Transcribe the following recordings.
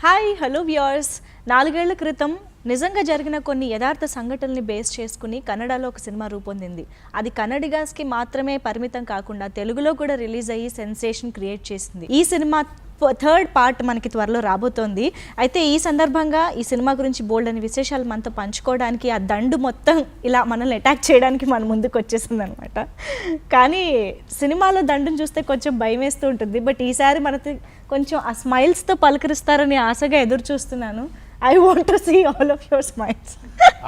Hi hello viewers, 4 ఏళ్ల క్రితం నిజంగా జరిగిన కొన్ని యథార్థ సంఘటనల్ని బేస్ చేసుకుని కన్నడలో ఒక సినిమా రూపొందింది. అది కన్నడిగాస్కి మాత్రమే పరిమితం కాకుండా తెలుగులో కూడా రిలీజ్ అయ్యి సెన్సేషన్ క్రియేట్ చేసింది. ఈ సినిమా థర్డ్ పార్ట్ మనకి త్వరలో రాబోతోంది. అయితే ఈ సందర్భంగా ఈ సినిమా గురించి బోల్డ్ అని విశేషాలు మనతో పంచుకోవడానికి ఆ దండు మొత్తం ఇలా మనల్ని అటాక్ చేయడానికి మన ముందుకు వచ్చేసింది అనమాట. కానీ సినిమాలో దండుని చూస్తే కొంచెం భయం వేస్తూ ఉంటుంది. బట్ ఈసారి మనకి కొంచెం ఆ స్మైల్స్తో పలకరిస్తారని ఆశగా ఎదురు చూస్తున్నాను. I want to see all of your smiles.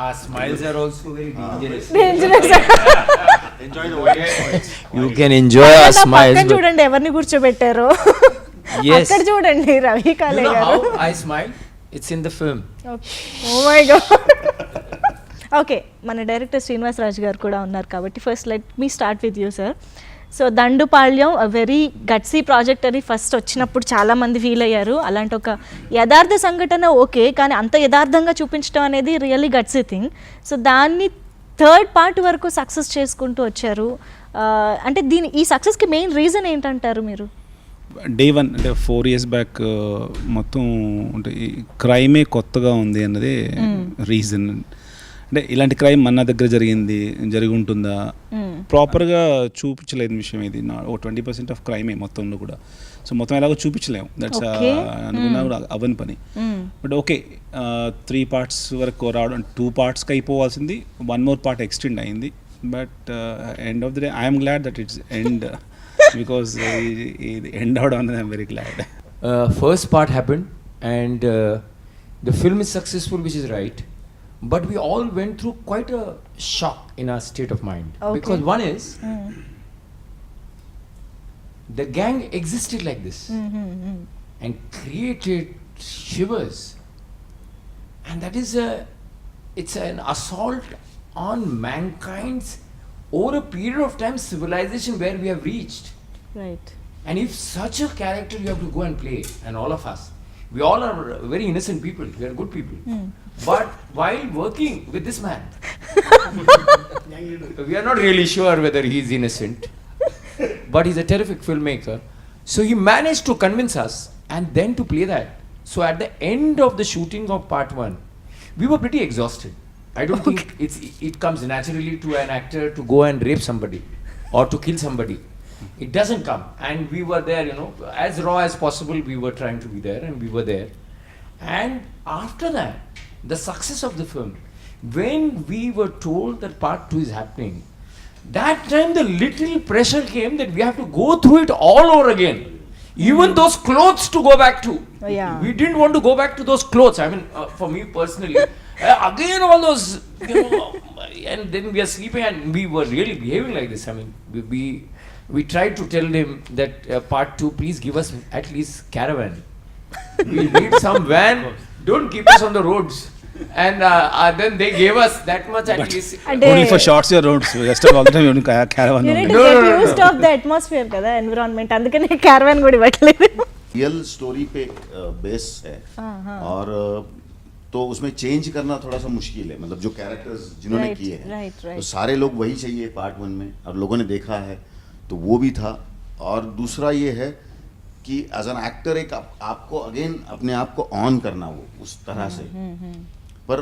Our smiles are also very dangerous. Enjoy the white smiles. You can enjoy our smiles. పక్కన చూడండి ఎవరిని కూర్చోబెట్టారో. అక్కడ చూడండి రవి కాలే గారు. You know how I smile? It's in the film. Oh my god. Okay, మన director Srinivas Raju గారు కూడా ఉన్నారు కాబట్టి first let me start with you sir. So Dandupalyam very gutsy project అని ఫస్ట్ వచ్చినప్పుడు చాలామంది ఫీల్ అయ్యారు. అలాంటి ఒక యథార్థ సంఘటన ఓకే, కానీ అంత యథార్థంగా చూపించడం అనేది రియల్లీ గట్సీ థింగ్. సో దాన్ని థర్డ్ పార్ట్ వరకు సక్సెస్ చేసుకుంటూ వచ్చారు. అంటే ఈ సక్సెస్కి మెయిన్ రీజన్ ఏంటంటారు మీరు? డే 1 అంటే 4 years బ్యాక్ మొత్తం అంటే క్రైమే కొత్తగా ఉంది అన్నదే రీజన్. అంటే ఇలాంటి క్రైమ్ మన దగ్గర జరిగి ఉంటుందా ప్రాపర్గా చూపించలేదు విషయం ఇది. 20% ఆఫ్ క్రైమే మొత్తంలో కూడా. సో మొత్తం ఎలాగో చూపించలేము, దట్స్ అనుకున్నా కూడా అవని పని. బట్ ఓకే, 3 parts వరకు రావడం, 2 partsకి అయిపోవాల్సింది 1 more part ఎక్స్టెండ్ అయింది. But end of the day I'm glad that it's end because ఇది ఎండ్ అవడం అనేది I'm very glad. First part happened and the film is successful, which is right. But we all went through quite a shock in our state of mind. Okay. Because one is, the gang existed like this and created shivers. And that is it's an assault on mankind's over a period of time civilization where we have reached. Right. And if such a character you have to go and play, and all of us, we all are very innocent people, we are good people. But while working with this man, we are not really sure whether he is innocent, but he's a terrific filmmaker. So he managed to convince us and then to play that. So at the end of the shooting of part 1, we were pretty exhausted. I don't think it comes naturally to an actor to go and rape somebody or to kill somebody. It doesn't come. And we were there, as raw as possible, we were trying to be there, and we were there. And after that, the success of the film, when we were told that part 2 is happening, that time the little pressure came that we have to go through it all over again. Even those clothes to go back to. Oh, yeah. We didn't want to go back to those clothes. I mean, for me personally, again all those, and then we are sleeping and we were really behaving like this. I mean, we tried to tell him that part 2, please give us at least caravan. We need some van, don't keep us on the roads. And then they gave us that much at least. Only for shots your roads. Just all the time you caravan. You need to get used of the atmosphere kada, environment. అందుకనే caravan కూడా ఇవ్వట్లేదు. Real story पे base है और तो उसमें change करना थोड़ा सा मुश्किल है. मतलब जो कैरेक्टर्स जिन्होंने किए हैं तो सारे लोग वही चाहिए पार्ट 1 में, और लोगों ने देखा है तो वो भी था. और दूसरा ये है कि एज एन एक्टर एक आपको अगेन अपने आप को ऑन करना वो उस तरह से. पर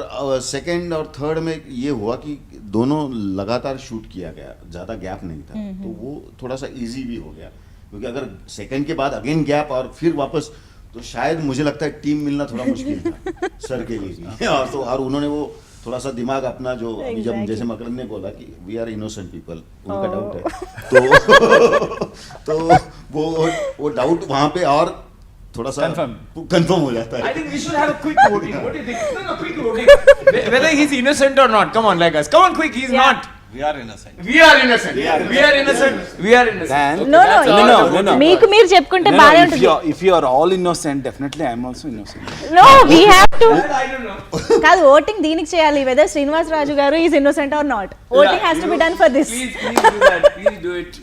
सेकंड और थर्ड में ये हुआ कि दोनों लगातार शूट किया गया, ज़्यादा गैप नहीं था, तो वो थोड़ा सा इजी भी हो गया. क्योंकि अगर सेकंड के बाद अगेन गैप और फिर वापस, तो शायद मुझे लगता है टीम मिलना थोड़ा मुश्किल था सर के लिए. और उन्होंने वो थोड़ा सा दिमाग अपना जो अभी जब जैसे मकरंद ने बोला कि वी आर इनोसेंट पीपल, उनका डाउट है, तो वो डाउट वहाँ पे और थोड़ा सा कंफर्म हो जाता है. I think we should have a quick voting. What do you think? No, quick voting. Whether he's innocent or not. Come on, like us. Come on, quick. He's not. We are innocent. We are innocent. We are innocent. We are innocent. No. మీకు మీరు చెప్పుకుంటే బాగా ఉంటుంది. If you are all innocent, definitely I am also innocent. No, we have to. I don't know. కాదు, voting దీనికి చేయాలి, whether Srinivas Raju గారు is innocent or not. Voting has to be done for this. Please do that. Please do it.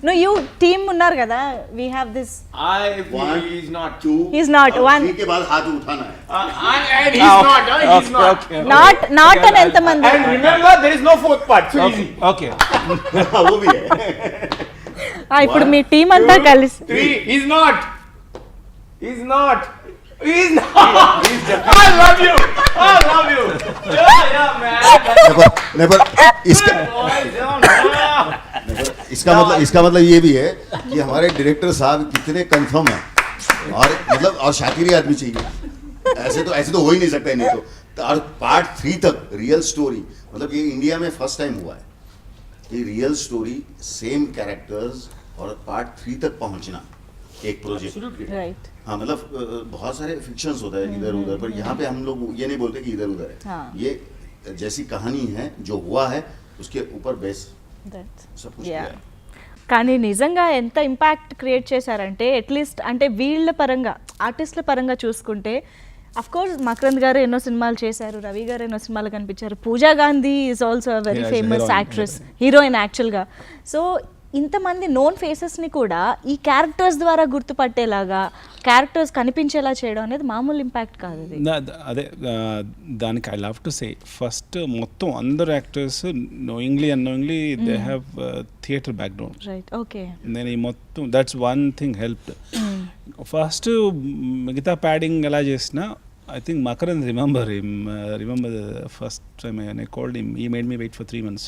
No, you team ఉన్నారు కదా, we have this. I feel he's not. 2. He's not. 1. 3 के बाद हाथ उठाना है. And he's not. He's not. Not అని ఎంతమంది? And remember, there is no fourth part. So easy. Okay. वो भी है. ఇప్పుడు మీ టీం అంతా కలిసి. 3. He's not. He's not. I love you. I love you. Yeah, man. Neighbour इसका मतलब ये भी है कि हमारे डायरेक्टर साहब कितने कंफर्म हैं और मतलब और शातिरी आदमी चाहिए, ऐसे तो हो ही नहीं सकता नहीं तो और पार्ट 3 तक रियल स्टोरी, मतलब ये इंडिया में फर्स्ट टाइम हुआ है कि रियल स्टोरी सेम कैरेक्टर्स और पार्ट 3 तक पहुंचना एक प्रोजेक्ट। राइट। हाँ मतलब बहुत सारे फिक्शंस होता है इधर उधर, पर यहाँ पे हम लोग ये नहीं बोलते कि इधर उधर है। हाँ। ये जैसी कहानी है जो हुआ है उसके ऊपर बेस सब कुछ किया है। కానీ నిజంగా ఎంత ఇంపాక్ట్ క్రియేట్ చేశారంటే అట్లీస్ట్ అంటే వీళ్ళ పరంగా ఆర్టిస్టుల పరంగా చూసుకుంటే కోర్స్ మకరంద్ గారు ఎన్నో సినిమాలు చేశారు, రవి గారు ఎన్నో సినిమాలు కనిపించారు, Pooja Gandhi is also very famous actress, heroine యాక్చువల్గా. సో ఇంతమంది నోన్ ఫేసెస్ని కూడా ఈ క్యారెక్టర్స్ ద్వారా గుర్తుపట్టేలాగా క్యారెక్టర్స్ కనిపించేలా చేయడం అనేది మామూలు ఇంపాక్ట్ కాదు. అదే దానికి I love to say first మొత్తం అందరు actors knowingly unknowingly they have theatre background. Right. Okay. నేను ఈ మొత్తం that's one thing helped. First మిగతా ప్యాడింగ్ ఎలా చేసినా I think Makaran remember the first time I called him. He made me wait for 3 months.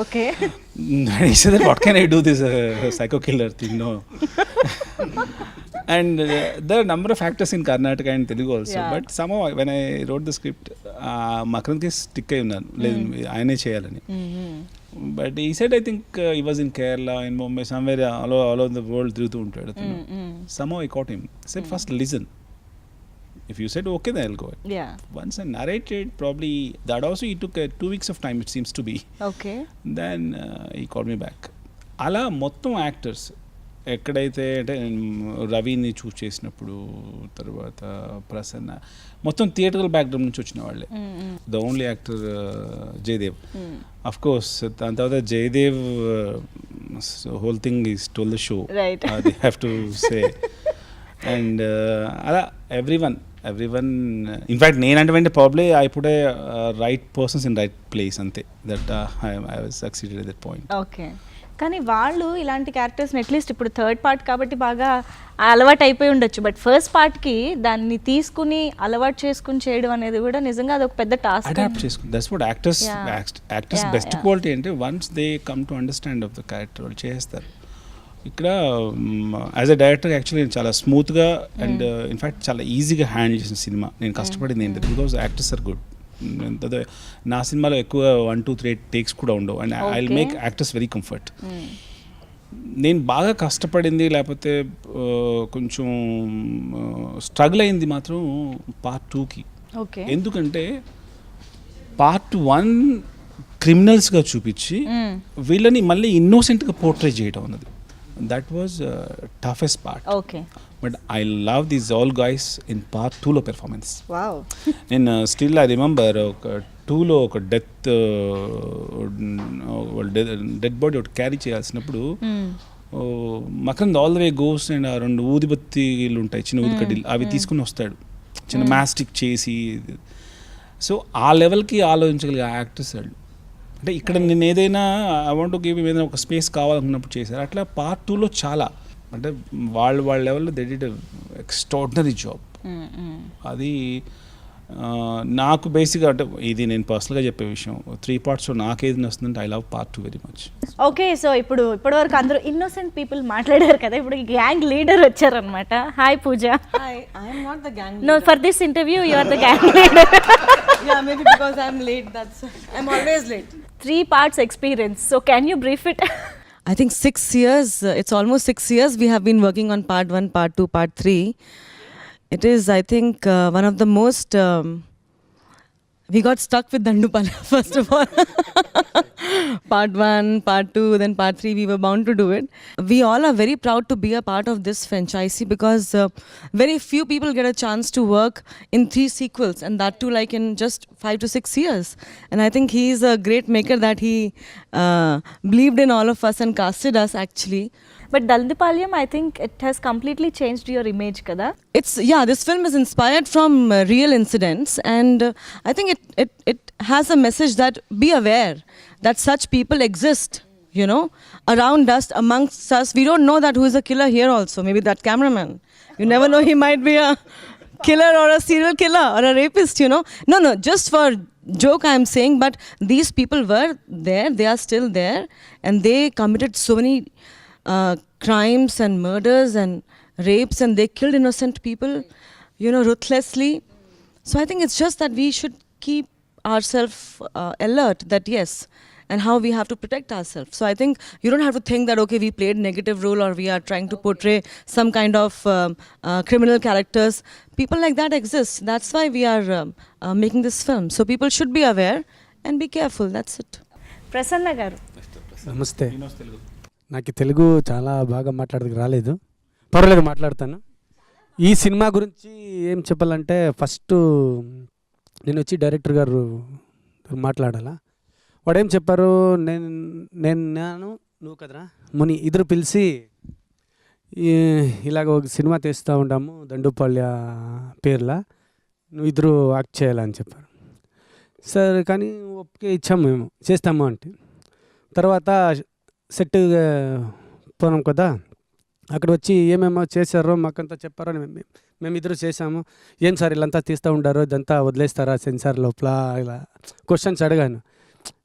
Okay. And he said that, what can I do this psycho killer thing? No. And there are a number of actors in Karnataka and Telugu also. Yeah. But somehow when I wrote the script, Makaran ki stick ayi unnaru. Ayane cheyalani. But he said, I think he was in Kerala, in Mumbai, somewhere all over the world తిరుగుతూ ఉంటాడు. Somehow I caught him. I said, first listen. If you said okay, then I'll go. Yeah. Once I narrated, probably that also he took 2 weeks of time, it seems to be. Okay. Then he called me back. అలా మొత్తం actors ఎక్కడైతే అంటే రవిని చూస్ చేసినప్పుడు తర్వాత ప్రసన్న మొత్తం theatrical background నుంచి వచ్చిన వాళ్ళే. The only actor Jayadev. Of course దాని తర్వాత Jayadev whole thing is stole the show. Right. They have to say. And అలా ఎవ్రీవన్ ఇన్ఫ్యాక్ట్ నేనంటే probably I put a right persons in right place అంతే. That I was succeeded at that point. Okay. కానీ వాళ్ళు ఇలాంటి క్యారెక్టర్స్ని at least ఇప్పుడు third part కాబట్టి బాగా అలవాటు అయిపోయి ఉండొచ్చు, బట్ ఫస్ట్ పార్ట్కి దాన్ని తీసుకుని అలవాటు చేసుకుని చేయడం అనేది కూడా నిజంగా అదొక పెద్ద టాస్క్. అడాప్ట్ చేసుకుని that's what actors best quality అంటే once they come to understand of the character వాళ్ళు చేస్తారు. ఇక్కడ యాజ్ అ డైరెక్టర్ యాక్చువల్లీ నేను చాలా స్మూత్గా అండ్ ఇన్ఫ్యాక్ట్ చాలా ఈజీగా హ్యాండిల్ చేసిన సినిమా. నేను కష్టపడింది ఏంటంటే బికాజ్ యాక్టర్స్ ఆర్ గుడ్. నా సినిమాలో ఎక్కువ 1, 2, 3 టేక్స్ కూడా ఉండవు and I will make actors very comfort. నేను బాగా కష్టపడింది లేకపోతే కొంచెం స్ట్రగుల్ అయింది మాత్రం పార్ట్ 2కి. ఎందుకంటే పార్ట్ 1 క్రిమినల్స్గా చూపించి వీళ్ళని మళ్ళీ ఇన్నోసెంట్గా పోర్ట్రేట్ చేయడం అన్నది that was toughest part. Okay. But I love these all guys in part 2 lo performance. Wow. And still I remember 2 లో ఒక డెత్ బాడీ ఒకటి క్యారీ చేయాల్సినప్పుడు Makarand all the way goes and ఆ 2 ఊదిబత్తీలు ఉంటాయి, చిన్న ఊది కడ్డీలు, అవి తీసుకుని వస్తాడు చిన్న మాస్టిక్ చేసి. సో ఆ లెవెల్కి ఆలోచించగలిగే యాక్టర్స్ వాళ్ళు. అంటే ఇక్కడ నేను ఏదైనా ఐ వాంట్ టు గివ్ ఏదైనా ఒక స్పేస్ కావాలనుకున్నప్పుడు చేశారు. అట్లా పార్ట్ 2లో చాలా అంటే వాళ్ళ లెవెల్లో దే డిడ్ ఎక్స్ట్రాడినరీ జాబ్. అది నాకు బేసిక్గా అంటే ఇది నేను పర్సనల్గా చెప్పే విషయం. 3 పార్ట్స్లో నాకేది వస్తుందంటే I love part 2 very much. Okay. So ఇప్పటివరకు అందరూ ఇన్నోసెంట్ పీపుల్ మాట్లాడారు కదా, ఇప్పుడు గ్యాంగ్ లీడర్ వచ్చారనమాట. Hi Pooja. Hi, I am not the gang leader. No, for this interview you are the gang leader. Yeah, maybe because I'm late. I'm always late. 3 parts experience. So can you brief it? I think 6 years. It's almost 6 years we have been working on part 1, part 2, part 3. It is, I think, one of the most. We got stuck with Dandupalyam first of all. Part 1, part 2, then part 3, we were bound to do it. We all are very proud to be a part of this franchise because very few people get a chance to work in 3 sequels, and that too like in just 5 to 6 years. And I think he is a great maker that he believed in all of us and casted us actually. But Dandupalyam, I think it has completely changed your image, kada? This film is inspired from real incidents, and I think it has a message that be aware that such people exist, you know, around us, amongst us. We don't know that who is a killer here also. Maybe that cameraman. You never know, he might be a killer or a serial killer or a rapist, you know. No, just for joke I am saying, but these people were there, they are still there, and they committed so many crimes and murders and rapes, and they killed innocent people, you know, ruthlessly. So I think it's just that we should keep ourselves alert that yes, and how we have to protect ourselves. So I think you don't have to think that okay, we played negative role or we are trying to portray some kind of criminal characters. People like that exist. That's why we are making this film. So people should be aware and be careful. That's it. Prasanna గారు, నమస్తే. నాకు తెలుగు చాలా బాగా మాట్లాడడానికి రాలేదు, పర్వాలేదు మాట్లాడతాను. ఈ సినిమా గురించి ఏం చెప్పాలంటే ఫస్ట్ నేను వచ్చి డైరెక్టర్ గారు మాట్లాడాలా. వాడు ఏం చెప్పారు, నేను నువ్వు కదరా ముని ఇద్దరు పిలిచి ఇలాగ ఒక సినిమా తీస్తూ ఉంటాము దండుపాళ్య పేర్లా, నువ్వు ఇద్దరు యాక్ట్ చేయాలని చెప్పారు. సరే కానీ ఒప్పుకే ఇచ్చాము, మేము చేస్తాము అంటే. తర్వాత సెట్ పోనాం కదా, అక్కడ వచ్చి ఏమేమో చేశారో మాకంతా చెప్పారో మేమిద్దరు చేసాము. ఏం సార్ వీళ్ళంతా తీస్తూ ఉంటారో ఇదంతా వదిలేస్తారా సెన్సార్ లోపల, ఇలా క్వశ్చన్స్ అడిగాను.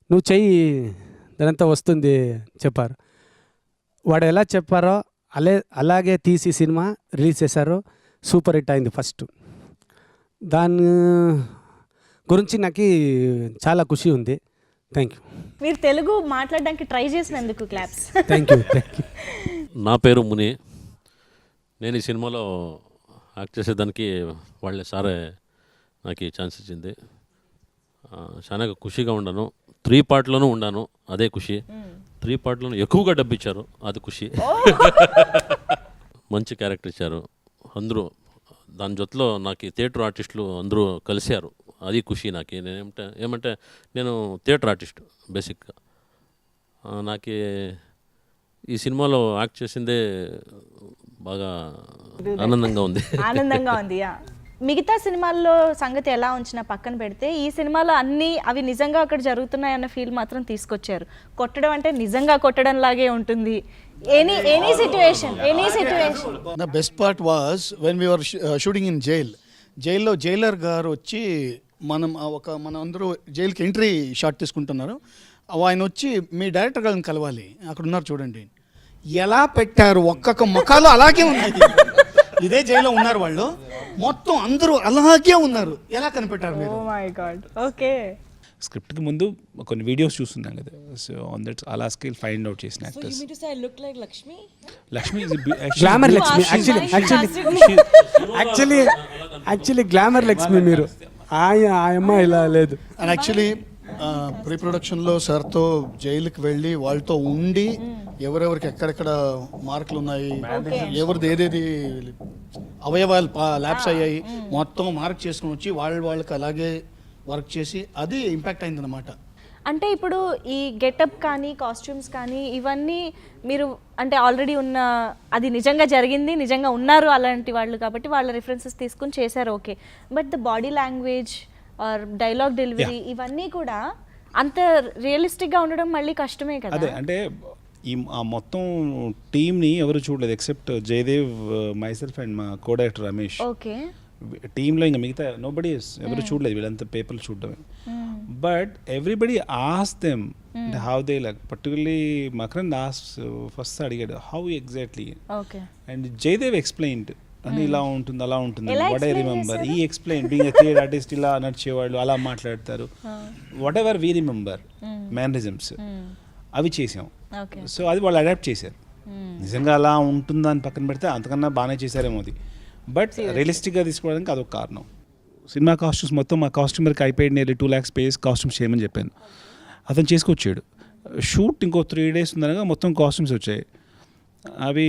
నువ్వు చెయ్యి దానంతా వస్తుంది చెప్పారు. వాడు ఎలా చెప్పారో అలాగే తీసి సినిమా రిలీజ్ చేశారో సూపర్ హిట్ అయింది ఫస్ట్. దాని గురించి నాకు చాలా ఖుషి ఉంది. Thank you. మీరు తెలుగు మాట్లాడడానికి ట్రై చేసినందుకు క్లాప్స్. Thank you. నా పేరు ముని. నేను ఈ సినిమాలో యాక్ట్ చేసేదానికి వాళ్ళే సారే నాకు ఈ ఛాన్స్ ఇచ్చింది. చాలా ఖుషిగా ఉన్నాను. 3 పార్ట్లోనూ ఉన్నాను, అదే ఖుషి. 3 పార్ట్లోనూ ఎక్కువగా డబ్బు ఇచ్చారు, అది ఖుషి. మంచి క్యారెక్టర్ ఇచ్చారు అందరూ. దాని జొత్తలో నాకు థియేటర్ ఆర్టిస్టులు అందరూ కలిశారు, అది ఖుషి నాకు. ఏమంటే నేను థియేటర్ ఆర్టిస్ట్ బేసిక్గా. నాకు ఈ సినిమాలో యాక్ట్ చేసిందే బాగా ఆనందంగా ఉంది. ఆనందంగా ఉంది. మిగతా సినిమాల్లో సంగతి ఎలా ఉంచినా పక్కన పెడితే ఈ సినిమాలో అవి నిజంగా అక్కడ జరుగుతున్నాయన్న ఫీల్ మాత్రం తీసుకొచ్చారు. కొట్టడం అంటే నిజంగా కొట్టడం లాగే ఉంటుంది. Any situation. The best part was when we were shooting in jail. జైల్లో జైలర్ గారు వచ్చి మనం అందరూ జైలుకి ఎంట్రీ షాట్ తీసుకుంటున్నారు. ఆయన వచ్చి మీ డైరెక్టర్ గారిని కలవాలి, అక్కడ ఉన్నారు చూడండి. ఎలా పెట్టారు, ఒక్కొక్క ముఖాలు అలాగే ఉన్నాయి. ఇదే జైల్లో ఉన్నారు వాళ్ళు, మొత్తం అందరూ అలాగే ఉన్నారు. ఎలా కనిపెట్టారు మీరు? Oh my God. ఓకే. స్క్రిప్ట్కి ముందు కొన్ని వీడియోస్ చూస్తున్నాం కదా, సో ఆన్ దట్ అలా స్కేల్ ఫైండ్ అవుట్ చేసిన actors. So you mean to say I look like Lakshmi? Lakshmi glamour Lakshmi. Actually glamour Lakshmi మీరు. ఆయమ్మ ఇలా లేదు. అండ్ యాక్చువల్లీ ప్రీ ప్రొడక్షన్లో సార్తో జైలుకి వెళ్ళి వాళ్ళతో ఉండి ఎవరెవరికి ఎక్కడెక్కడ మార్కులు ఉన్నాయి, ఎవరిది ఏదేది అవయవాలు ల్యాబ్స్ అయ్యాయి, మొత్తం మార్క్ చేసుకుని వచ్చి వాళ్ళకి అలాగే వర్క్ చేసి అది ఇంపాక్ట్ అయిందన్నమాట. అంటే ఇప్పుడు ఈ గెటప్ కానీ కాస్ట్యూమ్స్ కానీ ఇవన్నీ మీరు అంటే ఆల్రెడీ ఉన్న అది నిజంగా జరిగింది, నిజంగా ఉన్నారు అలాంటి వాళ్ళు కాబట్టి వాళ్ళ రిఫరెన్సెస్ తీసుకుని చేశారు, okay. But the body language are dialogue delivery ఇవన్నీ కూడా అంత రియలిస్టిక్గా ఉండడం మళ్ళీ కష్టమే కదా. అదే అంటే ఈ మొత్తం టీమ్ని ఎవరు చూడలేదు ఎక్సెప్ట్ జయదేవ్, మైసెల్ఫ్ అండ్ మా కో డైరెక్టర్ రమేష్. ఓకే. టీంలో ఇంకా మిగతా నోబడీ ఎవరు చూడలేదు, వీళ్ళంతా పేపర్లు చూడడమే. But everybody as them how they like, particularly Makarand first అడిగాడు how exactly, and Jayadev explained అని ఇలా ఉంటుంది అలా ఉంటుంది. What I remember he explain being a theatre artist, ఇలా నడిచేవాళ్ళు అలా మాట్లాడతారు. Whatever we remember mannerisms అవి చేసాం. సో అది వాళ్ళు అడాప్ట్ చేశారు. నిజంగా అలా ఉంటుందా అని పక్కన పెడితే అంతకన్నా బాగానే చేశారేమో అది. బట్ రియలిస్టిక్గా తీసుకోవడానికి అదొక కారణం. సినిమా కాస్ట్యూమ్స్ మొత్తం మా కాస్ట్యూమర్కి అయిపోయి నియర్లీ 2 lakhs పేస్ కాస్ట్యూమ్స్ చేయమని చెప్పాను. అతను చేసుకొచ్చాడు. షూట్ ఇంకో 3 days ఉందనగా మొత్తం కాస్ట్యూమ్స్ వచ్చాయి. అవి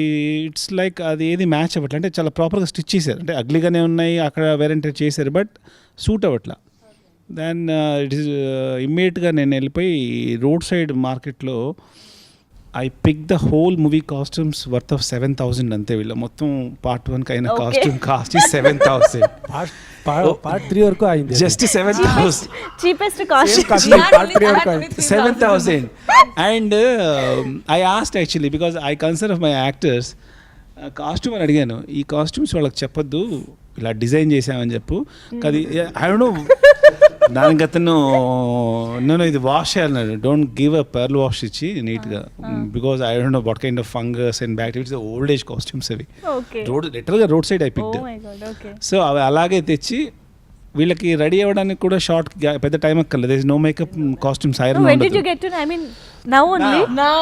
ఇట్స్ లైక్ అది ఏది మ్యాచ్ అవ్వట్లే. అంటే చాలా ప్రాపర్గా స్టిచ్ చేశారు, అంటే అగ్లీగానే ఉన్నాయి, అక్కడ వేరంటే చేశారు, బట్ సూట్ అవ్వట్లా. దెన్ ఇట్ ఈస్ ఇమ్మీడియట్గా నేను వెళ్ళిపోయి రోడ్ సైడ్ మార్కెట్లో I pick the whole movie costumes worth of 7,000 అంతే. వీళ్ళ మొత్తం part 1 అయిన కాస్ట్యూమ్ కాస్ట్ 7,000. పార్ట్ 3 వరకు అయింది. Just 7,000 cheapest cost. 7,000. And I asked actually because I concern of my actors, costume అని అడిగాను. ఈ కాస్ట్యూమ్స్ వాళ్ళకి చెప్పొద్దు, ఇలా డిజైన్ చేసామని చెప్పు. అది ఐ డోంట్ నో, దానికి అతను నేను ఇది వాష్ చేయాలన్నాడు. Don't give a pearl wash ఇచ్చి నీట్గా, because I don't know what kind of fungus and bacteria, old age costumes అవి. రోడ్ లిటరల్గా రోడ్ సైడ్ అయిపోయింది. సో అవి అలాగే తెచ్చి వీళ్ళకి రెడీ అవ్వడానికి కూడా షార్ట్ పెద్ద టైం అక్కర్లేదు. There is no makeup costumes iron. When did you get to know? I mean, now only. Now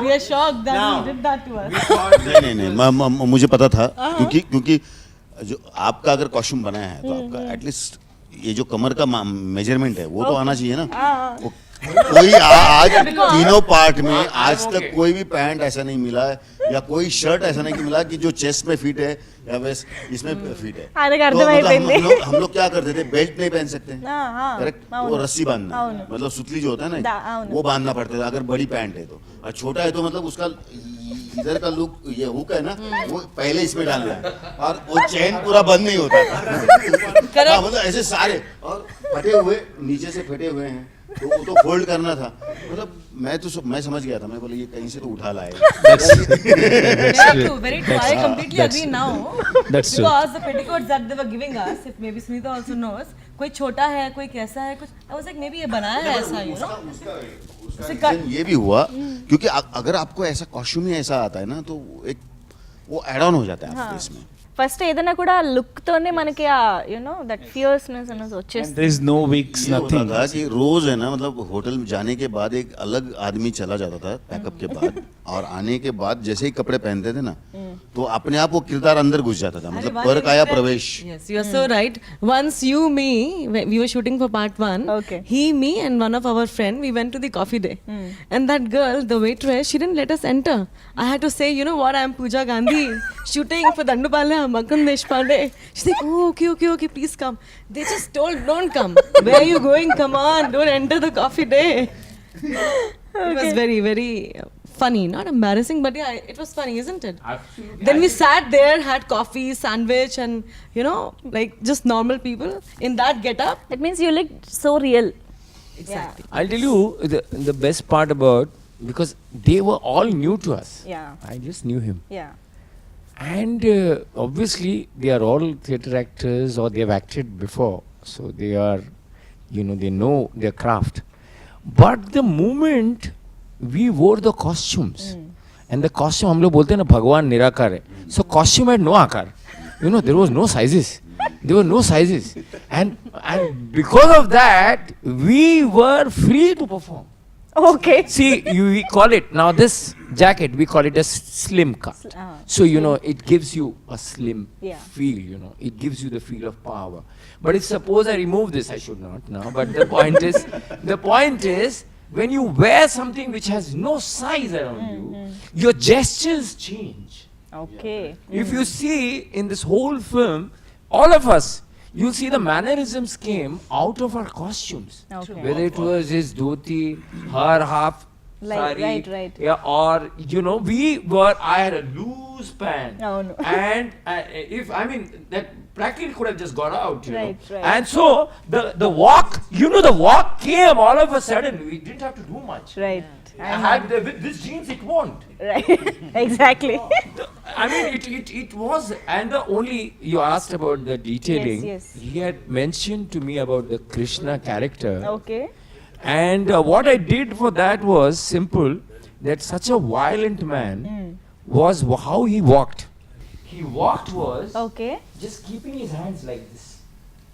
we are shocked that he did that to us. नहीं, मुझे पता था, क्योंकि जो आपका अगर कॉस्ट्यूम बनाया है तो आपका एटलीस्ट ये जो कमर का मेजरमेंट है वो तो आना चाहिए ना. वो कोई आज तीनों पार्ट में आज तक कोई भी पैंट ऐसा नहीं मिला है या कोई शर्ट ऐसा नहीं मिला कि जो चेस्ट में फिट है या वैसे इसमें फिट है. तो मतलब हम लोग क्या करते थे, बेल्ट नहीं पहन सकते, करेक्ट, वो रस्सी बांधना, मतलब सुतली जो होता है ना वो बांधना पड़ता था अगर बड़ी पैंट है तो. और छोटा है तो मतलब उसका इधर का लुक, ये हुक है ना, वो पहले इसमें डालना है और वो चेन पूरा बंद नहीं होता था. हाँ, मतलब ऐसे सारे और फटे हुए नीचे से फटे हुए हैं तो वो तो फोल्ड करना था. मतलब मैं समझ गया था, मैं बोला ये कहीं से तो उठा लाए. Very true. I completely agree now. That's true. Because the petticoats that they were giving us, if maybe Smita also knows, कोई छोटा है, कोई कैसा है, कुछ I was like maybe ये बनाया है ऐसा, you know. उसका ये भी हुआ क्योंकि अगर आपको ऐसा कॉस्ट्यूम ही ऐसा आता है ना तो एक वो एड ऑन हो जाता है आपके इसमें. ఫస్ట్ ఏదైనా కూడా లుక్ తోనే మనకి ఆ యునో దట్ ఫియర్స్నెస్ అనేది వచ్చేస్తుంది. There is no wigs, nothing. था कि रोज है ना, मतलब होटल में जाने के बाद एक अलग आदमी चला जाता था पैकअप के बाद और आने के बाद जैसे ही कपड़े पहनते थे ना तो अपने आप वो किरदार अंदर घुस जाता था, मतलब पर काया प्रवेश. Yes, you are so right. Once you, me, we were shooting for part 1. Okay. He, me and one of our friend, we went to the coffee day. And that girl, the waitress, she didn't let us enter. I had to say, you know what, I am Pooja Gandhi, shooting for Dandupalyam, Makkan Deshpande. She's like, oh, okay, please come. They just told, don't come. Where are you going? Come on, don't enter the coffee day. It was very, very funny, not embarrassing, but yeah, it was funny, isn't it? Absolutely. Then we sat there, had coffee, sandwich, and you know, like just normal people in that get-up. It means you look so real. Exactly. I'll tell you the best part about, because they were all new to us. Yeah. I just knew him. Yeah. And obviously they are all theatre actors or they have acted before, so they are, you know, they know their craft. But the moment we wore the costumes, and the costume, हम लोग बोलते हैं ना भगवान निराकार है, so costume had no आकार, you know, there was no sizes, there were no sizes, and because of that we were free to perform. Okay. See, we call it, now this jacket, we call it a slim cut. So, you know, it gives you a slim Yeah. feel, you know, it gives you the feel of power. But if suppose I remove this, I should not now, but the point is, when you wear something which has no size around you, your gestures change. Okay. If you see in this whole film, all of us, you'll see the mannerisms came out of our costumes. Okay. Whether it was his dhoti, her half sari, right. yeah, or you know, I had a loose pant, Oh, no. and if I mean that practically could have just got out, you Right, know. right. And so the walk, you know, the walk came all of a sudden. We didn't have to do much. Right. I had with this jeans, it won't. Right. Exactly. I mean, it was, and the only, you asked about the detailing. Yes. He had mentioned to me about the Krishna character. Okay. And what I did for that was simple, that such a violent man was how he walked. He walked was Okay. just keeping his hands like this.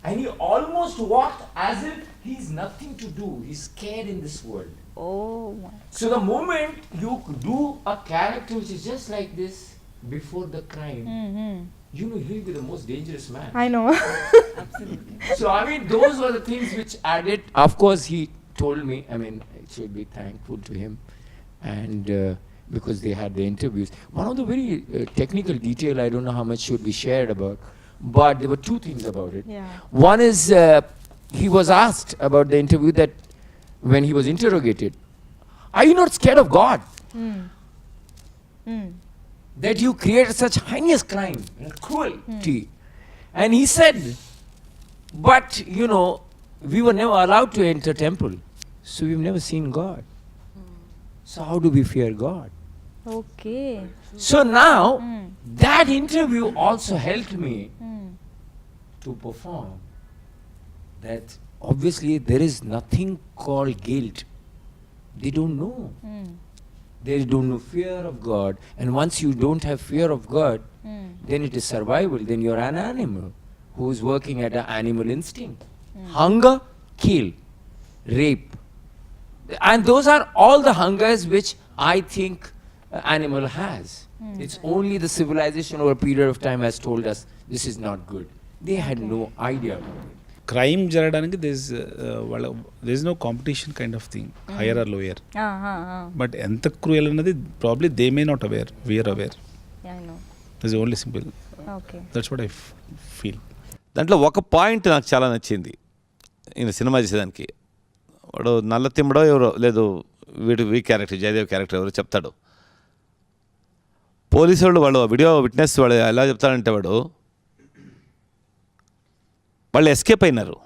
And he almost walked as if he's nothing to do. He's scared in this world. Oh my. So the moment you do a character which is just like this before the crime, you know he'll be the most dangerous man. I know. So I mean, those were the things which added. Of course, he told me. I mean, I should be thankful to him, and because they had the interviews. One of the very technical detail, I don't know how much should be shared about, but there were two things about it. Yeah. One is he was asked about the interview that when he was interrogated, are you not scared of God? That you created such heinous crime and cruelty. And he said, but you know, we were never allowed to enter temple, so we've never seen God. So how do we fear God? Okay. So now that interview also helped me to perform, that obviously there is nothing called guilt. They don't know. They don't know fear of God. And once you don't have fear of God, then it is survival. Then you're an animal who is working at an animal instinct. Hunger, kill, rape. And those are all the hungers which I think animal has. It's only the civilization over a period of time has told us this is not good. They had no idea about it. Crime జరగడానికి this no competition kind of thing, higher or lower. But ఎంత cruel అన్నది probably they may not aware, we are aware. That's only simple. That's what I feel. దాంట్లో ఒక point నాకు చాలా నచ్చింది ఈయన cinema చేసేదానికి. వాడు నల్ల తిమ్మడో ఎవరో లేదు, వీ క్యారెక్టర్ జయదేవ్ క్యారెక్టర్ ఎవరో చెప్తాడు, పోలీసు వాళ్ళు వీడియో విట్నెస్ వాడు ఎలా చెప్తాడంటే వాళ్ళు ఎస్కేప్ అయినారు.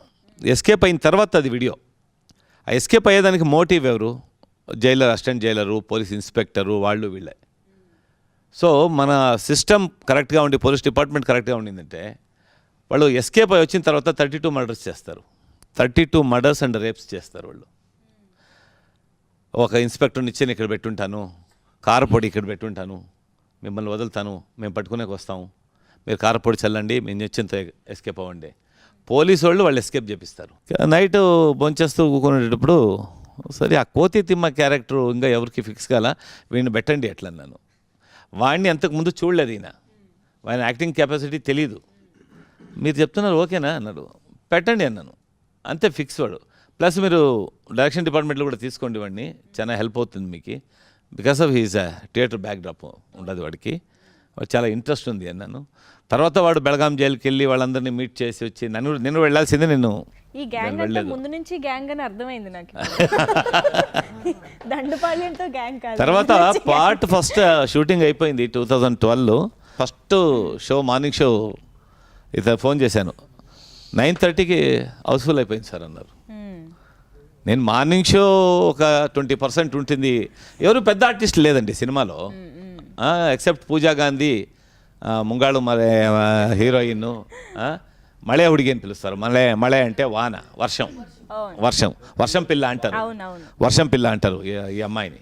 ఎస్కేప్ అయిన తర్వాత అది వీడియో. ఆ ఎస్కేప్ అయ్యేదానికి మోటివ్ ఎవరు? Jailer, assistant Jailer, police inspector, వాళ్ళు వీళ్ళే. సో మన సిస్టమ్ కరెక్ట్గా ఉండి, పోలీస్ డిపార్ట్మెంట్ కరెక్ట్గా ఉండిందంటే వాళ్ళు ఎస్కేప్ అయ్యి వచ్చిన తర్వాత 32 మర్డర్స్ చేస్తారు. 32 మర్డర్స్ అండ్ రేప్స్ చేస్తారు వాళ్ళు. ఒక ఇన్స్పెక్టర్ని ఇచ్చి నేను ఇక్కడ పెట్టుంటాను, కారపొడి ఇక్కడ పెట్టుంటాను, మిమ్మల్ని వదులుతాను, మేము పట్టుకునేకి వస్తాము, మీరు కారపొడి చల్లండి, మేము తెచ్చేంత ఎస్కేప్ అవ్వండి. పోలీసు వాళ్ళు ఎస్కేప్ చేపిస్తారు. నైట్ భోంచేస్తూ కూకునేటప్పుడు సరే ఆ కోతి తిమ్మ క్యారెక్టర్ ఇంకా ఎవరికి ఫిక్స్ కాల, వీడిని పెట్టండి ఎట్లా అన్నాను. వాడిని అంతకుముందు చూడలేదు ఈయన, వాడిని యాక్టింగ్ కెపాసిటీ తెలీదు. మీరు చెప్తున్నారు ఓకేనా అన్నాడు, పెట్టండి అన్నాను, అంతే ఫిక్స్ వాడు. ప్లస్ మీరు డైరెక్షన్ డిపార్ట్మెంట్లో కూడా తీసుకోండి వాడిని, చాలా హెల్ప్ అవుతుంది మీకు, because of his theatre backdrop ఉండదు వాడికి, వాడు చాలా ఇంట్రెస్ట్ ఉంది అన్నాను. తర్వాత వాడు బెళగాం జైలుకి వెళ్ళి వాళ్ళందరినీ మీట్ చేసి వచ్చి నేను వెళ్ళాల్సిందే, నేను ఈ గ్యాంగ్ అంటే ముందు నుంచి గ్యాంగ్ అని అర్థమైంది నాకు. దండుపాళ్యంతో గ్యాంగ్ కాదు. తర్వాత పార్ట్ ఫస్ట్ షూటింగ్ అయిపోయింది 2012. ఫస్ట్ షో మార్నింగ్ షో ఇతను ఫోన్ చేశాను, 9:30కి హౌస్ఫుల్ అయిపోయింది సార్ అన్నారు. నేను మార్నింగ్ షో ఒక 20% ఉంటుంది, ఎవరు పెద్ద ఆర్టిస్ట్ లేదండి సినిమాలో ఎక్సెప్ట్ పూజా గాంధీ, ముంగాళు మరే హీరోయిన్, మಳೆ ಹುಡುಗಿ అని పిలుస్తారు. మಳೆ అంటే వాన, వర్షం పిల్ల అంటారు, వర్షం పిల్ల అంటారు ఈ అమ్మాయిని.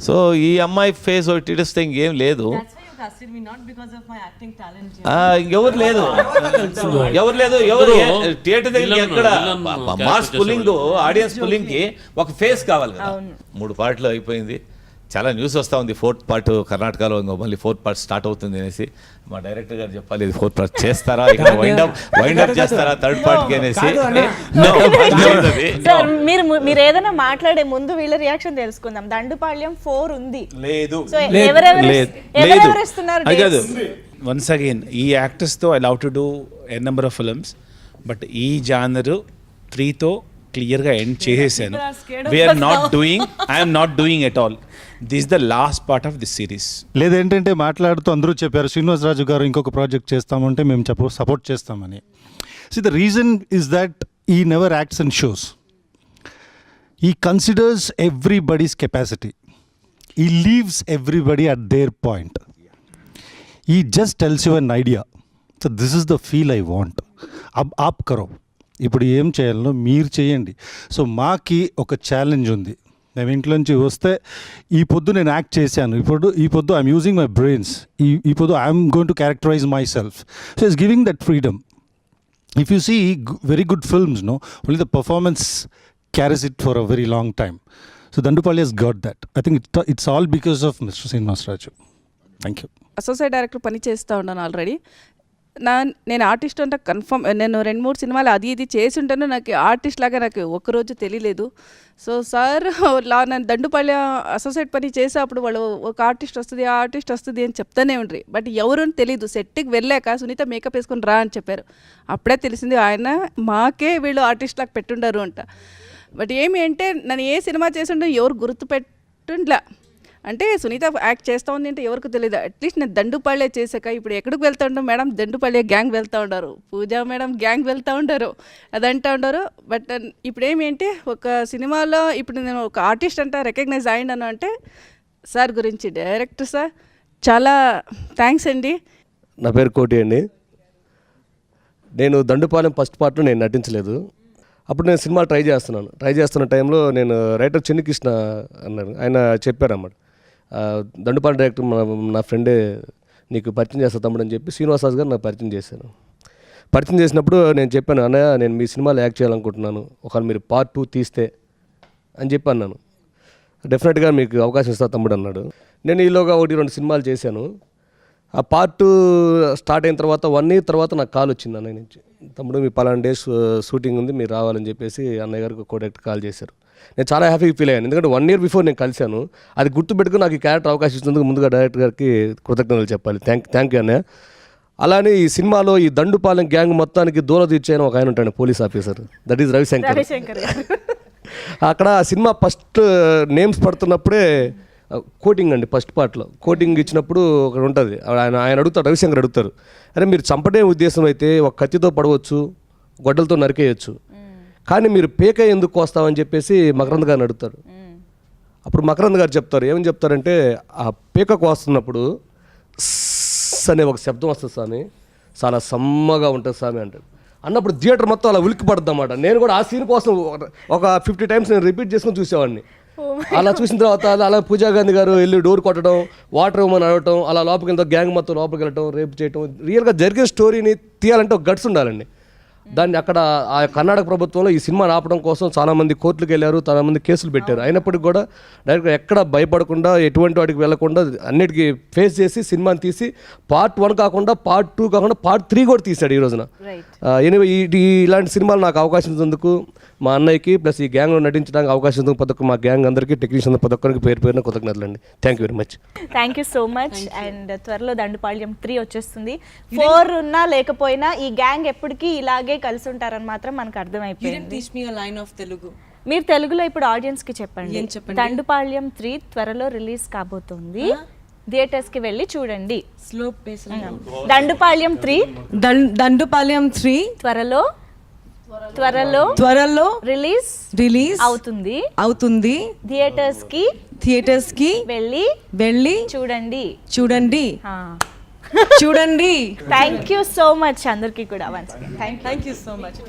సో ఈ అమ్మాయి ఫేస్ ఇట్స్ థింగ్ ఏం లేదు, ఎవరు లేదు ఎవరు థియేటర్ దగ్గర ఎక్కడ మాస్ పుల్లింగ్, ఆడియన్స్ పుల్లింగ్కి ఒక ఫేస్ కావాలి కదా. 3 పార్ట్లు అయిపోయింది, చాలా న్యూస్ వస్తూ ఉంది 4th పార్ట్ కర్ణాటకలో మళ్ళీ 4th పార్ట్ స్టార్ట్ అవుతుంది అనేసి. మా డైరెక్టర్ గారు చెప్పాలి, 4th పార్ట్ చేస్తారా, ఇక్కడ వైండప్ చేస్తారా 3rd పార్ట్కి అనేసి. మీరు ఏదైనా మాట్లాడే ముందు వీళ్ళ రియాక్షన్ తెలుసుకుందాం. దండుపాళ్యం 4 ఉంది లేదు. వన్స్ అగైన్ ఈ యాక్టర్స్తో I love to do n number of films, but ఈ జానర్ 3తో క్లియర్గా ఎండ్ చేసేసాను. We are not doing, I'm not doing at all. This the last part of this series. లేదేంటంటే మాట్లాడుతూ అందరూ చెప్పారు శ్రీనివాసరాజు గారు ఇంకొక ప్రాజెక్ట్ చేస్తామంటే మేము సపోర్ట్ చేస్తామని. So the reason is that he never acts and shows. He considers everybody's capacity. He leaves everybody at their point. He just tells you an idea. So this is the feel I want. అబ్ ఆప్ కరో, ఇప్పుడు ఏం చేయాలనో మీరు చేయండి. So మాకి ఒక ఛాలెంజ్ ఉంది. మేము ఇంట్లోంచి వస్తే ఈ పొద్దు నేను యాక్ట్ చేశాను, ఈ పొద్దు ఐఎమ్ యూజింగ్ మై బ్రెయిన్స్, ఈ పొద్దు I'm going to characterise myself. So it's giving that freedom. If you see very good films, no only the performance carries it for a very long time. So Dandupalli has got that. I think it's all because of Mr. Srinivasaraju. Thank you. Associate director పని చేస్తూ ఉన్నాను already. నేను artist అంటే confirm, నేను 2-3 సినిమాలు అది ఇది చేసి ఉంటాను. నాకు ఆర్టిస్ట్ లాగా నాకు ఒక్కరోజు తెలియలేదు. సో సార్ నేను దండుపాళ్య అసోసియేట్ పని చేసేటప్పుడు వాళ్ళు ఒక ఆర్టిస్ట్ వస్తుంది, ఆ ఆర్టిస్ట్ వస్తుంది అని చెప్తానే ఉండ్రి. బట్ ఎవరు అని తెలీదు. సెట్కి వెళ్ళాక సునీత మేకప్ వేసుకొని రా అని చెప్పారు. అప్పుడే తెలిసింది ఆయన మాకే వీళ్ళు ఆర్టిస్ట్ లాగా పెట్టుండారు అంట. బట్ ఏమి అంటే నన్ను ఏ సినిమా చేసిండో ఎవరు గుర్తుపెట్టుండ్లా. అంటే సునీత యాక్ట్ చేస్తూ ఉంది అంటే ఎవరికి తెలియదు. అట్లీస్ట్ నేను దండుపాళ్య చేశాక ఇప్పుడు ఎక్కడికి వెళ్తూ ఉంటాం మేడం, దండుపాళ్య గ్యాంగ్ వెళ్తూ ఉంటారు, పూజా మేడం గ్యాంగ్ వెళ్తూ ఉంటారు, అదంటూ ఉంటారు. బట్ ఇప్పుడు ఏమేంటి ఒక సినిమాలో ఇప్పుడు నేను ఒక ఆర్టిస్ట్ అంట రికగ్నైజ్ అయ్యాను అంటే సార్ గురించి, డైరెక్టర్ సార్ చాలా థ్యాంక్స్ అండి. నా పేరు కోటి అండి. నేను దండుపాలెం ఫస్ట్ పార్ట్లో నేను నటించలేదు. అప్పుడు నేను సినిమా ట్రై చేస్తున్న టైంలో నేను రైటర్ చెన్నికృష్ణ అన్నారు, ఆయన చెప్పారన్నమాట, దండుపాలెం డైరెక్టర్ నా ఫ్రెండే నీకు పరిచయం చేస్తా తమ్ముడు అని చెప్పి శ్రీనివాసరాజు గారు నాకు పరిచయం చేశాను. పరిచయం చేసినప్పుడు నేను చెప్పాను, అన్నయ్య నేను మీ సినిమాలో యాక్ట్ చేయాలనుకుంటున్నాను, ఒకవేళ మీరు పార్ట్ 2 తీస్తే అని చెప్పి అన్నాను. డెఫినెట్గా మీకు అవకాశం ఇస్తా తమ్ముడు అన్నాడు. నేను ఈలోగా 1-2 సినిమాలు చేశాను. ఆ పార్ట్ 2 స్టార్ట్ అయిన తర్వాత 1 year తర్వాత నాకు కాల్ వచ్చింది అన్నయ్య నుంచి, తమ్ముడు మీ పలానా డేస్ షూటింగ్ ఉంది మీరు రావాలని చెప్పేసి అన్నయ్య గారికి కోడైరెక్టర్ కాల్ చేశారు. నేను చాలా హ్యాపీగా ఫీల్ అయ్యాను, ఎందుకంటే 1 year బిఫోర్ నేను కలిశాను. అది గుర్తుపెట్టుకుని నాకు ఈ క్యారెక్టర్ అవకాశం ఇచ్చినందుకు ముందుగా డైరెక్టర్ గారికి కృతజ్ఞతలు చెప్పాలి. థ్యాంక్ యూ అన్నయ్య. అలానే ఈ సినిమాలో ఈ దండుపాలెం గ్యాంగ్ మొత్తానికి దూరం తీర్చాయని ఒక ఆయన ఉంటాడు police officer, that is Ravishankar. అక్కడ సినిమా ఫస్ట్ నేమ్స్ పడుతున్నప్పుడే కోటింగ్ అండి, ఫస్ట్ పార్ట్లో కోటింగ్ ఇచ్చినప్పుడు ఒకటి ఉంటుంది, ఆయన అడుగుతారు, రవిశంకర్ అడుగుతారు, అరే మీరు చంపడే ఉద్దేశం అయితే ఒక కత్తితో పడవచ్చు, గొడ్డలతో నరికేయచ్చు, కానీ మీరు పేక ఎందుకు కోస్తామని చెప్పేసి మకరంద్ గారిని అడుగుతారు. అప్పుడు మకరంద్ గారు చెప్తారు, ఏమని చెప్తారంటే ఆ పేక కోస్తున్నప్పుడు అనే ఒక శబ్దం వస్తుంది స్వామి, చాలా సమ్మగా ఉంటుంది స్వామి అంటారు. అన్నప్పుడు థియేటర్ మొత్తం అలా ఉలిక్కి పడుతుంది అన్నమాట. నేను కూడా ఆ సీన్ కోసం ఒక 50 times నేను రిపీట్ చేసుకుని చూసేవాడిని. అలా చూసిన తర్వాత అలా పూజా గాంధీ గారు వెళ్ళి డోర్ కొట్టడం, వాటర్ ఇవ్వమని అడగటం, అలా లోపలికి వెళ్తే గ్యాంగ్ మొత్తం లోపలికి వెళ్ళటం, రేపు చేయటం, రియల్గా జరిగిన స్టోరీని తీయాలంటే ఒక గట్స్ ఉండాలండి. దాన్ని అక్కడ ఆ కర్ణాటక ప్రభుత్వంలో ఈ సినిమాని ఆపడం కోసం చాలామంది కోర్టులకు వెళ్ళారు, చాలామంది కేసులు పెట్టారు. అయినప్పటికీ కూడా డైరెక్ట్గా ఎక్కడ భయపడకుండా ఎటువంటి వాటికి వెళ్లకుండా అన్నిటికీ ఫేస్ చేసి సినిమాని తీసి పార్ట్ 1 కాకుండా పార్ట్ 2 కాకుండా పార్ట్ 3 కూడా తీశాడు ఈ రోజున. ఎనివే ఇలాంటి సినిమాలు నాకు అవకాశం ఇచ్చినందుకు మా అన్నయ్యకి ప్లస్ ఈ గ్యాంగ్లో నటించడానికి అవకాశం ఇచ్చినందుకు ప్రతి ఒక్క మా గ్యాంగ్ అందరికీ, టెక్నీషియన్ ప్రతి ఒక్కరికి పేరున కృతజ్ఞతలు అండి. Thank you very much. Thank you so much. And త్వరలో దండుపాళ్యం 3 వచ్చేస్తుంది. 4 ఉన్నా లేకపోయినా ఈ గ్యాంగ్ ఎప్పటికీ ఇలాగే కలిసి ఉంటారని మాత్రం మనకు అర్థమైపోయింది. మీరు తెలుగులో ఇప్పుడు ఆడియన్స్ కి చెప్పండి. దండుపాళ్యం 3 త్వరలో రిలీజ్ కాబోతుంది, థియేటర్స్ కి వెళ్ళి చూడండి. Slow pace. దండుపాళ్యం 3 దండుపాలెం 3 త్వరలో రిలీజ్ అవుతుంది. థియేటర్స్ కి వెళ్ళి చూడండి. థ్యాంక్ యూ సో మచ్ అందరికీ కూడా. Thank you so much.